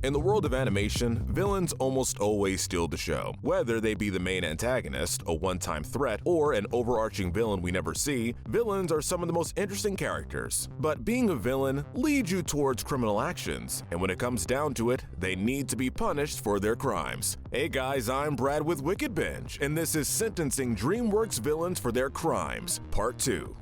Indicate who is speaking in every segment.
Speaker 1: In the world of animation, villains almost always steal the show. Whether they be the main antagonist, a one-time threat, or an overarching villain we never see, villains are some of the most interesting characters. But being a villain leads you towards criminal actions, and when it comes down to it, they need to be punished for their crimes. Hey guys, I'm Brad with Wicked Binge, and this is Sentencing Dreamworks Villains for Their Crimes, Part 2.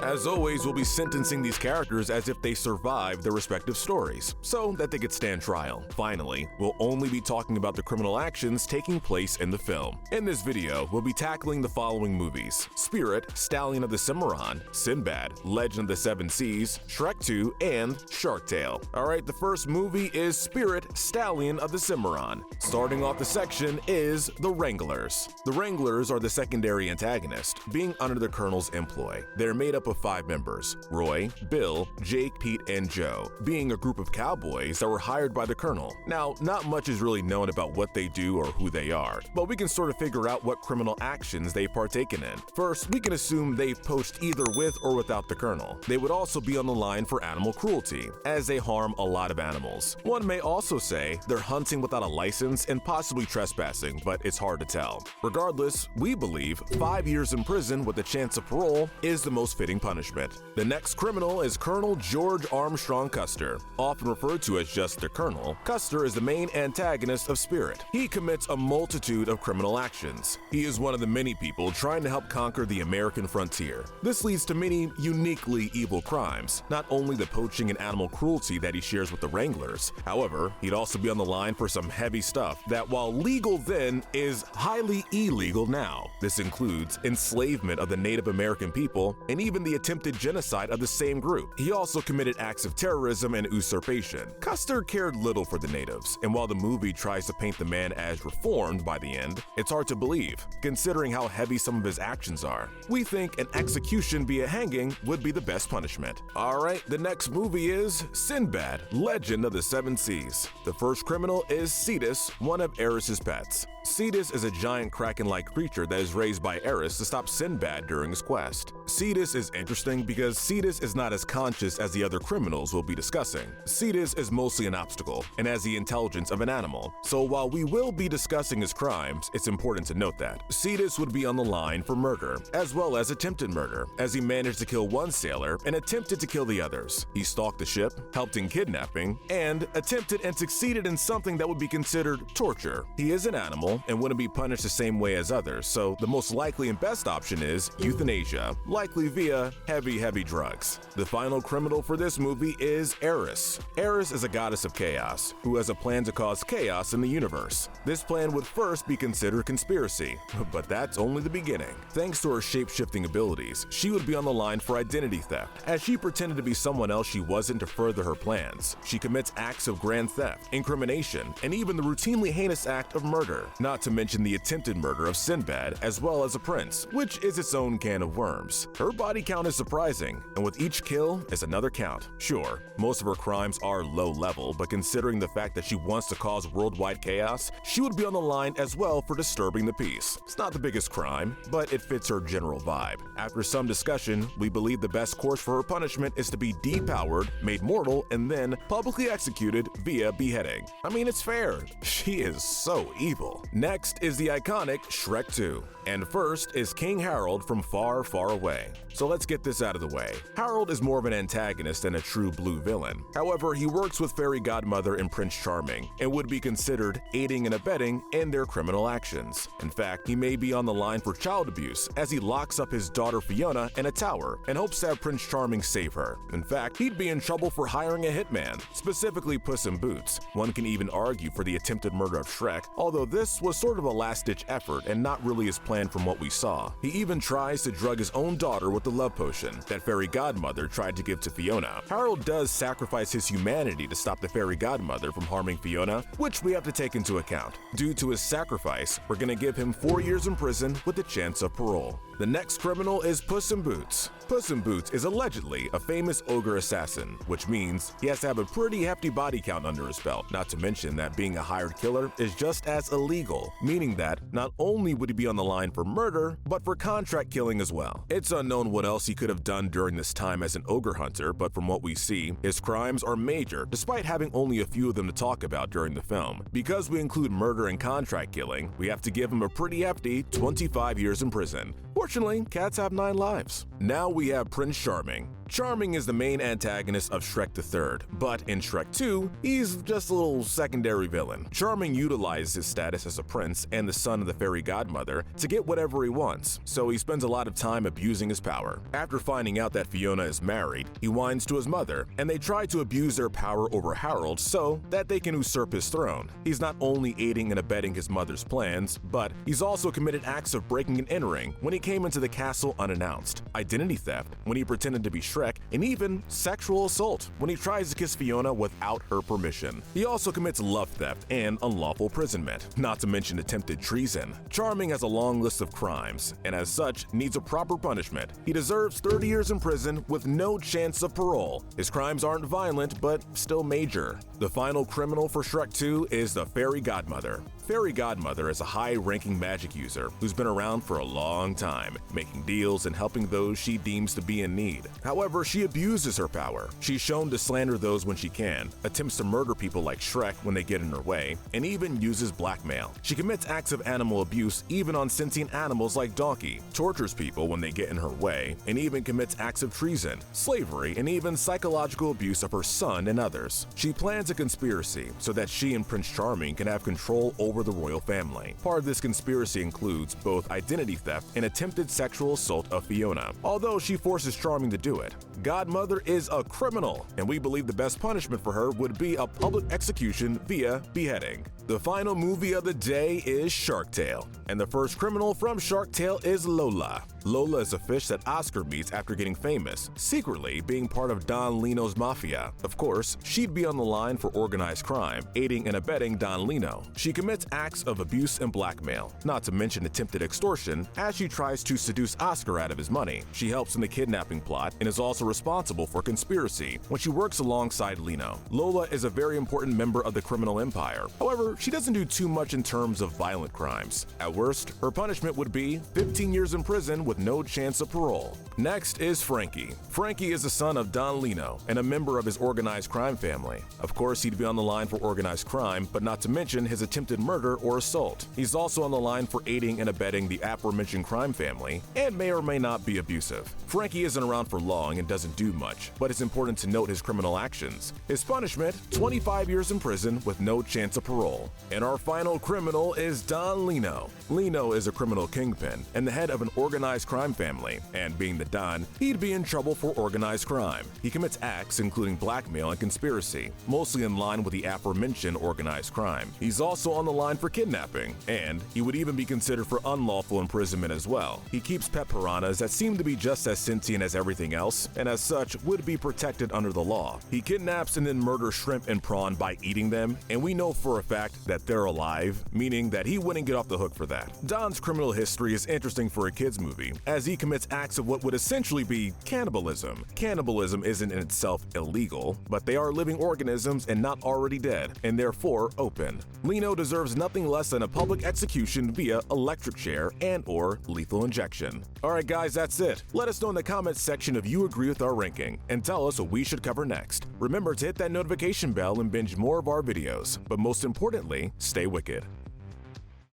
Speaker 1: As always, we'll be sentencing these characters as if they survived their respective stories, so that they could stand trial. Finally, we'll only be talking about the criminal actions taking place in the film. In this video, we'll be tackling the following movies: Spirit, Stallion of the Cimarron, Sinbad, Legend of the Seven Seas, Shrek 2, and Shark Tale. Alright, the first movie is Spirit, Stallion of the Cimarron. Starting off the section is the Wranglers. The Wranglers are the secondary antagonist, being under the Colonel's employ. They're made up of 5 members: Roy, Bill, Jake, Pete, and Joe, being a group of cowboys that were hired by the Colonel. Now, not much is really known about what they do or who they are, but we can sort of figure out what criminal actions they've partaken in. First, we can assume they've poached either with or without the Colonel. They would also be on the line for animal cruelty, as they harm a lot of animals. One may also say they're hunting without a license and possibly trespassing, but it's hard to tell. Regardless, we believe 5 years in prison with a chance of parole is the most fitting punishment. The next criminal is Colonel George Armstrong Custer. Often referred to as just the Colonel, Custer is the main antagonist of Spirit. He commits a multitude of criminal actions. He is one of the many people trying to help conquer the American frontier. This leads to many uniquely evil crimes, not only the poaching and animal cruelty that he shares with the Wranglers. However, he'd also be on the line for some heavy stuff that, while legal then, is highly illegal now. This includes enslavement of the Native American people and even the attempted genocide of the same group. He also committed acts of terrorism and usurpation. Custer cared little for the natives, and while the movie tries to paint the man as reformed by the end, it's hard to believe, considering how heavy some of his actions are. We think an execution via hanging would be the best punishment. Alright, the next movie is Sinbad, Legend of the Seven Seas. The first criminal is Cetus, one of Heiress's pets. Cetus is a giant kraken-like creature that is raised by Heiress to stop Sinbad during his quest. Cetus is interesting because Cetus is not as conscious as the other criminals we'll be discussing. Cetus is mostly an obstacle and has the intelligence of an animal, so while we will be discussing his crimes, it's important to note that Cetus would be on the line for murder, as well as attempted murder, as he managed to kill one sailor and attempted to kill the others. He stalked the ship, helped in kidnapping, and attempted and succeeded in something that would be considered torture. He is an animal and wouldn't be punished the same way as others, so the most likely and best option is euthanasia, likely via heavy drugs. The final criminal for this movie is Heiress. Heiress is a goddess of chaos, who has a plan to cause chaos in the universe. This plan would first be considered conspiracy, but that's only the beginning. Thanks to her shape-shifting abilities, she would be on the line for identity theft, as she pretended to be someone else she wasn't to further her plans. She commits acts of grand theft, incrimination, and even the routinely heinous act of murder, not to mention the attempted murder of Sinbad as well as a prince, which is its own can of worms. Her body count is surprising, and with each kill is another count. Sure, most of her crimes are low level, but considering the fact that she wants to cause worldwide chaos, she would be on the line as well for disturbing the peace. It's not the biggest crime, but it fits her general vibe. After some discussion, we believe the best course for her punishment is to be depowered, made mortal, and then publicly executed via beheading. I mean, it's fair. She is so evil. Next is the iconic Shrek 2. And first is King Harold from Far, Far Away. So let's get this out of the way. Harold is more of an antagonist than a true blue villain. However, he works with Fairy Godmother and Prince Charming and would be considered aiding and abetting in their criminal actions. In fact, he may be on the line for child abuse as he locks up his daughter Fiona in a tower and hopes to have Prince Charming save her. In fact, he'd be in trouble for hiring a hitman, specifically Puss in Boots. One can even argue for the attempted murder of Shrek, although this was sort of a last-ditch effort and not really his plan from what we saw. He even tries to drug his own daughter with the love potion that Fairy Godmother tried to give to Fiona. Harold does sacrifice his humanity to stop the Fairy Godmother from harming Fiona, which we have to take into account. Due to his sacrifice, we're gonna give him 4 years in prison with a chance of parole. The next criminal is Puss in Boots. Puss in Boots is allegedly a famous ogre assassin, which means he has to have a pretty hefty body count under his belt, not to mention that being a hired killer is just as illegal illegal, meaning that not only would he be on the line for murder, but for contract killing as well. It's unknown what else he could have done during this time as an ogre hunter, but from what we see, his crimes are major, despite having only a few of them to talk about during the film. Because we include murder and contract killing, we have to give him a pretty hefty 25 years in prison. Fortunately, cats have 9 lives. Now we have Prince Charming. Charming is the main antagonist of Shrek III, but in Shrek 2, he's just a little secondary villain. Charming utilizes his status as a prince and the son of the fairy godmother to get whatever he wants, so he spends a lot of time abusing his power. After finding out that Fiona is married, he whines to his mother, and they try to abuse their power over Harold so that they can usurp his throne. He's not only aiding and abetting his mother's plans, but he's also committed acts of breaking and entering when he came into the castle unannounced, identity theft when he pretended to be Shrek, and even sexual assault when he tries to kiss Fiona without her permission. He also commits love theft and unlawful imprisonment, not to mention attempted treason. Charming has a long list of crimes, and as such, needs a proper punishment. He deserves 30 years in prison with no chance of parole. His crimes aren't violent, but still major. The final criminal for Shrek 2 is the fairy godmother. Fairy Godmother is a high-ranking magic user who's been around for a long time, making deals and helping those she deems to be in need. However, she abuses her power. She's shown to slander those when she can, attempts to murder people like Shrek when they get in her way, and even uses blackmail. She commits acts of animal abuse even on sentient animals like Donkey, tortures people when they get in her way, and even commits acts of treason, slavery, and even psychological abuse of her son and others. She plans a conspiracy so that she and Prince Charming can have control over the royal family. Part of this conspiracy includes both identity theft and attempted sexual assault of Fiona, although she forces Charming to do it. Godmother is a criminal, and we believe the best punishment for her would be a public execution via beheading. The final movie of the day is Shark Tale, and the first criminal from Shark Tale is Lola. Lola is a fish that Oscar meets after getting famous, secretly being part of Don Lino's mafia. Of course, she'd be on the line for organized crime, aiding and abetting Don Lino. She commits acts of abuse and blackmail, not to mention attempted extortion, as she tries to seduce Oscar out of his money. She helps in the kidnapping plot and is also responsible for conspiracy when she works alongside Lino. Lola is a very important member of the criminal empire. However, she doesn't do too much in terms of violent crimes. At worst, her punishment would be 15 years in prison with no chance of parole. Next is Frankie. Frankie is the son of Don Lino and a member of his organized crime family. Of course, he'd be on the line for organized crime, but not to mention his attempted murder or assault. He's also on the line for aiding and abetting the aforementioned crime family and may or may not be abusive. Frankie isn't around for long and doesn't do much, but it's important to note his criminal actions. His punishment, 25 years in prison with no chance of parole. And our final criminal is Don Lino. Lino is a criminal kingpin and the head of an organized crime family, and being the Don, he'd be in trouble for organized crime. He commits acts including blackmail and conspiracy, mostly in line with the aforementioned organized crime. He's also on the line for kidnapping, and he would even be considered for unlawful imprisonment as well. He keeps pet piranhas that seem to be just as sentient as everything else, and as such would be protected under the law. He kidnaps and then murders shrimp and prawn by eating them, and we know for a fact that they're alive, meaning that he wouldn't get off the hook for that. Don's criminal history is interesting for a kids movie, as he commits acts of what would essentially be cannibalism. Cannibalism isn't in itself illegal, but they are living organisms and not already dead, and therefore open. Lino deserves nothing less than a public execution via electric chair and/or lethal injection. Alright guys, that's it. Let us know in the comments section if you agree with our ranking, and tell us what we should cover next. Remember to hit that notification bell and binge more of our videos, but most importantly, stay wicked.